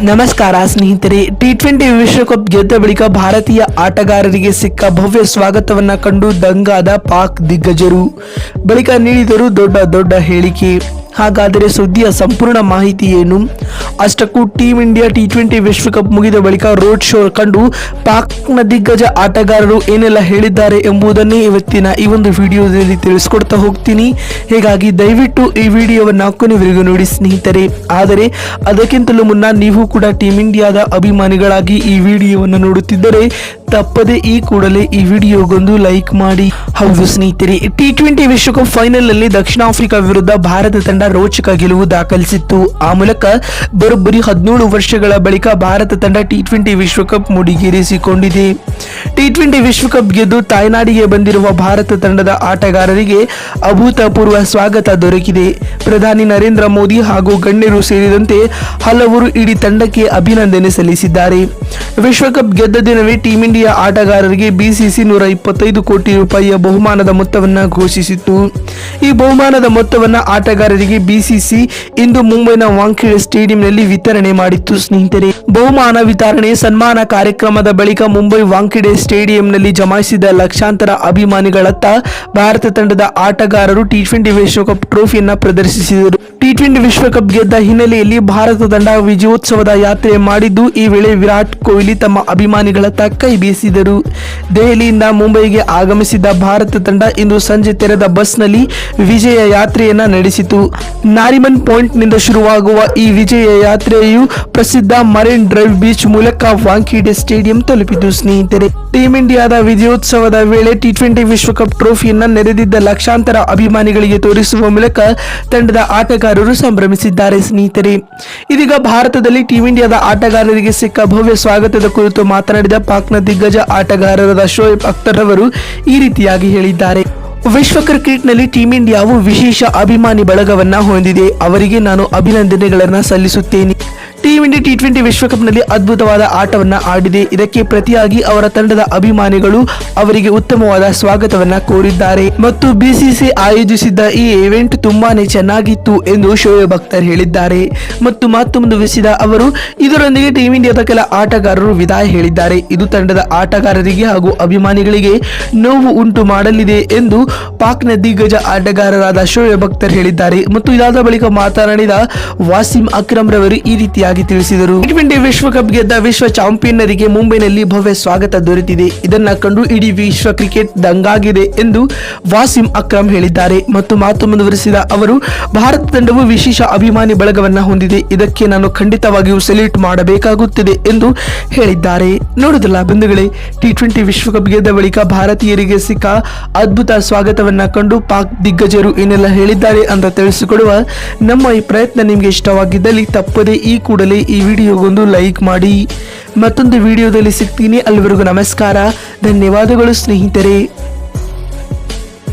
ನಮಸ್ಕಾರ ಸ್ನೇಹಿತರೆ. ಟಿ20 ವಿಶ್ವಕಪ್ ಗೆದ್ದ ಬಳಿಕ ಭಾರತೀಯ ಆಟಗಾರರಿಗೆ ಸಿಕ್ಕ ಭವ್ಯ ಸ್ವಾಗತವನ್ನ ಕಂಡು ದಂಗಾದ ಪಾಕ್ ದಿಗ್ಗಜರು. ಬಳಿಕ ನೀಡಿದರು ದೊಡ್ಡ ಹೇಳಿಕೆ. ಹಾಗಾದರೆ ಸುದ್ದಿಯ ಸಂಪೂರ್ಣ ಮಾಹಿತಿ ಏನು? ಅಷ್ಟಕ್ಕೂ ಟೀಮ್ ಇಂಡಿಯಾ ಟಿ20 ವಿಶ್ವಕಪ್ ಮುಗಿದ ಬಳಿಕ ರೋಡ್ ಶೋ ಕಂಡು ಪಾಕ್ನ ದಿಗ್ಗಜ ಆಟಗಾರರು ಏನೆಲ್ಲ ಹೇಳಿದ್ದಾರೆ ಎಂಬುದನ್ನೇ ಇವತ್ತಿನ ಈ ಒಂದು ವಿಡಿಯೋದಲ್ಲಿ ತಿಳಿಸ್ಕೊಡ್ತಾ ಹೋಗ್ತೀನಿ. ಹೀಗಾಗಿ ದಯವಿಟ್ಟು ಈ ವಿಡಿಯೋವನ್ನು ಕೊನೆವರೆಗೂ ನೋಡಿ ಸ್ನೇಹಿತರೆ. ಆದರೆ ಅದಕ್ಕಿಂತಲೂ ಮುನ್ನ ನೀವು ಕೂಡ ಟೀಮ್ ಇಂಡಿಯಾದ ಅಭಿಮಾನಿಗಳಾಗಿ ಈ ವಿಡಿಯೋವನ್ನು ನೋಡುತ್ತಿದ್ದರೆ ತಪ್ಪದೆ ಈ ಕೂಡಲೇ ಈ ವಿಡಿಯೋಗೊಂದು ಲೈಕ್ ಮಾಡಿ. ಹೌದು ಸ್ನೇಹಿತರೆ, ಟಿ20 ವಿಶ್ವಕಪ್ ಫೈನಲ್ ನಲ್ಲಿ ದಕ್ಷಿಣ ಆಫ್ರಿಕಾ ವಿರುದ್ಧ ಭಾರತ ತಂಡ ರೋಚಕ ಗೆಲುವು ದಾಖಲಿಸಿತ್ತು. ಆ ಮೂಲಕ ಬರೋಬ್ಬರಿ 17 ವರ್ಷಗಳ ಬಳಿಕ ಭಾರತ ತಂಡ ಟಿ20 ವಿಶ್ವಕಪ್ ಮುಡಿಗೇರಿಸಿಕೊಂಡಿದೆ. ಟಿ20 ವಿಶ್ವಕಪ್ ಗೆದ್ದು ತಾಯ್ನಾಡಿಗೆ ಬಂದಿರುವ ಭಾರತ ತಂಡದ ಆಟಗಾರರಿಗೆ ಅಭೂತಪೂರ್ವ ಸ್ವಾಗತ ದೊರಕಿದೆ. ಪ್ರಧಾನಿ ನರೇಂದ್ರ ಮೋದಿ ಹಾಗೂ ಗಣ್ಯರು ಸೇರಿದಂತೆ ಹಲವರು ಇಡೀ ತಂಡಕ್ಕೆ ಅಭಿನಂದನೆ ಸಲ್ಲಿಸಿದ್ದಾರೆ. ವಿಶ್ವಕಪ್ ಗೆದ್ದ ದಿನವೇ ಟೀಮ್ ಇಂಡಿಯಾ ಆಟಗಾರರಿಗೆ ಬಿಸಿಸಿ 125 ಕೋಟಿ ರೂಪಾಯಿಯ ಬಹುಮಾನದ ಮೊತ್ತವನ್ನು ಘೋಷಿಸಿತ್ತು. ಈ ಬಹುಮಾನದ ಮೊತ್ತವನ್ನು ಆಟಗಾರರಿಗೆ ಬಿಸಿಸಿ ಇಂದು ಮುಂಬೈನ ವಾಂಖೇಡೆ ಸ್ಟೇಡಿಯಂನಲ್ಲಿ ವಿತರಣೆ ಮಾಡಿತ್ತು. ಸ್ನೇಹಿತರೆ, ಬಹುಮಾನ ವಿತರಣೆ ಸನ್ಮಾನ ಕಾರ್ಯಕ್ರಮದ ಬಳಿಕ ಮುಂಬೈ ವಾಂಖೇಡೆ ಸ್ಟೇಡಿಯಂನಲ್ಲಿ ಜಮಾಯಿಸಿದ ಲಕ್ಷಾಂತರ ಅಭಿಮಾನಿಗಳತ್ತ ಭಾರತ ತಂಡದ ಆಟಗಾರರು ಟಿ20 ವಿಶ್ವಕಪ್ ಟ್ರೋಫಿಯನ್ನ ಪ್ರದರ್ಶಿಸಿದರು. ಟಿ20 ವಿಶ್ವಕಪ್ ಗೆದ್ದ ಹಿನ್ನೆಲೆಯಲ್ಲಿ ಭಾರತ ತಂಡ ವಿಜಯೋತ್ಸವದ ಯಾತ್ರೆ ಮಾಡಿದ್ದು, ಈ ವೇಳೆ ವಿರಾಟ್ ಕೊಹ್ಲಿ ತಮ್ಮ ಅಭಿಮಾನಿಗಳತ್ತ ಕೈ ಬೀಸಿದರು. ದೆಹಲಿಯಿಂದ ಮುಂಬೈಗೆ ಆಗಮಿಸಿದ ಭಾರತ ತಂಡ ಇಂದು ಸಂಜೆ ತೆರೆದ ಬಸ್ನಲ್ಲಿ ವಿಜಯ ಯಾತ್ರೆಯನ್ನ ನಡೆಸಿತು. ನಾರಿಮನ್ ಪಾಯಿಂಟ್ ನಿಂದ ಶುರುವಾಗುವ ಈ ವಿಜಯ ಯಾತ್ರೆಯು ಪ್ರಸಿದ್ಧ ಮರೈನ್ ಡ್ರೈವ್ ಬೀಚ್ ಮೂಲಕ ವಾಂಖೇಡೆ ಸ್ಟೇಡಿಯಂ ತಲುಪಿತು. ಸ್ನೇಹಿತರೆ, ಟೀಮ್ ಇಂಡಿಯಾದ ವಿಜಯೋತ್ಸವದ ವೇಳೆ ಟಿ20 ವಿಶ್ವಕಪ್ ಟ್ರೋಫಿಯನ್ನ ನೆರೆದಿದ್ದ ಲಕ್ಷಾಂತರ ಅಭಿಮಾನಿಗಳಿಗೆ ತೋರಿಸುವ ಮೂಲಕ ತಂಡದ ಆಟಗಾರರು ಸಂಭ್ರಮಿಸಿದ್ದಾರೆ. ಸ್ನೇಹಿತರೆ, ಇದೀಗ ಭಾರತದಲ್ಲಿ ಟೀಮ್ ಇಂಡಿಯಾದ ಆಟಗಾರರಿಗೆ ಸಿಕ್ಕ ಭವ್ಯ ಸ್ವಾಗತದ ಕುರಿತು ಮಾತನಾಡಿದ ಪಾಕ್ನ ದಿಗ್ಗಜ ಆಟಗಾರರಾದ ಶೋಯಬ್ ಅಖ್ತರ್ ಅವರು ಈ ರೀತಿಯಾಗಿ ಹೇಳಿದ್ದಾರೆ. ವಿಶ್ವ ಕ್ರಿಕೆಟ್ನಲ್ಲಿ ಟೀಮ್ ಇಂಡಿಯಾವು ವಿಶೇಷ ಅಭಿಮಾನಿ ಬಳಗವನ್ನ ಹೊಂದಿದೆ. ಅವರಿಗೆ ನಾನು ಅಭಿನಂದನೆಗಳನ್ನು ಸಲ್ಲಿಸುತ್ತೇನೆ. ಟೀಮ್ ಇಂಡಿಯಾ ಟಿ20 ವಿಶ್ವಕಪ್ನಲ್ಲಿ ಅದ್ಭುತವಾದ ಆಟವನ್ನ ಆಡಿದೆ. ಇದಕ್ಕೆ ಪ್ರತಿಯಾಗಿ ಅವರ ತಂಡದ ಅಭಿಮಾನಿಗಳು ಅವರಿಗೆ ಉತ್ತಮವಾದ ಸ್ವಾಗತವನ್ನ ಕೋರಿದ್ದಾರೆ ಮತ್ತು ಬಿಸಿಸಿ ಆಯೋಜಿಸಿದ್ದ ಈ ಇವೆಂಟ್ ತುಂಬಾನೇ ಚೆನ್ನಾಗಿತ್ತು ಎಂದು ಶೋಯಬ್ ಅಖ್ತರ್ ಹೇಳಿದ್ದಾರೆ. ಮತ್ತು ಮಾತು ಮುಂದುವರಿಸಿದ ಅವರು, ಇದರೊಂದಿಗೆ ಟೀಮ್ ಇಂಡಿಯಾದ ಕೆಲ ಆಟಗಾರರು ವಿದಾಯ ಹೇಳಿದ್ದಾರೆ. ಇದು ತಂಡದ ಆಟಗಾರರಿಗೆ ಹಾಗೂ ಅಭಿಮಾನಿಗಳಿಗೆ ನೋವು ಉಂಟು ಮಾಡಲಿದೆ ಎಂದು ಪಾಕ್ನ ದಿಗ್ಗಜ ಆಟಗಾರರಾದ ಶೋಯಬ್ ಅಖ್ತರ್ ಹೇಳಿದ್ದಾರೆ. ಮತ್ತು ಇದಾದ ಬಳಿಕ ಮಾತನಾಡಿದ ವಾಸಿಂ ಅಕ್ರಮ್ ರವರು ಈ ರೀತಿಯಾಗಿ ತಿಳಿಸಿದರು. ಟಿ20 ವಿಶ್ವಕಪ್ ಗೆದ್ದ ವಿಶ್ವ ಚಾಂಪಿಯನ್ನರಿಗೆ ಮುಂಬೈನಲ್ಲಿ ಭವ್ಯ ಸ್ವಾಗತ ದೊರೆತಿದೆ. ಇದನ್ನ ಕಂಡು ಇಡೀ ವಿಶ್ವ ಕ್ರಿಕೆಟ್ ದಂಗಾಗಿದೆ ಎಂದು ವಾಸಿಂ ಅಕ್ರಮ್ ಹೇಳಿದ್ದಾರೆ. ಮತ್ತು ಮಾತು ಮುಂದುವರಿಸಿದ ಅವರು, ಭಾರತ ತಂಡವು ವಿಶೇಷ ಅಭಿಮಾನಿ ಬಳಗವನ್ನ ಹೊಂದಿದೆ. ಇದಕ್ಕೆ ನಾನು ಖಂಡಿತವಾಗಿಯೂ ಸೆಲ್ಯೂಟ್ ಮಾಡಬೇಕಾಗುತ್ತದೆ ಎಂದು ಹೇಳಿದ್ದಾರೆ. ನೋಡುದಿಲ್ಲ ಬಂಧುಗಳೇ, ಟಿ20 ವಿಶ್ವಕಪ್ ಗೆದ್ದ ಬಳಿಕ ಭಾರತೀಯರಿಗೆ ಸಿಕ್ಕ ಅದ್ಭುತ ಸ್ವಾಗತವನ್ನ ಕಂಡು ಪಾಕ್ ದಿಗ್ಗಜರು ಏನೆಲ್ಲ ಹೇಳಿದ್ದಾರೆ ಅಂತ ತಿಳಿಸಿಕೊಡುವ ನಮ್ಮ ಈ ಪ್ರಯತ್ನ ನಿಮಗೆ ಇಷ್ಟವಾಗಿದ್ದಲ್ಲಿ ತಪ್ಪದೇ ಈ ಕೂಡಲೇ ಈ ವಿಡಿಯೋಗೊಂದು ಲೈಕ್ ಮಾಡಿ. ಮತ್ತೊಂದು ವಿಡಿಯೋದಲ್ಲಿ ಸಿಗ್ತೀನಿ. ಅಲ್ಲಿವರೆಗೂ ನಮಸ್ಕಾರ, ಧನ್ಯವಾದಗಳು ಸ್ನೇಹಿತರೆ.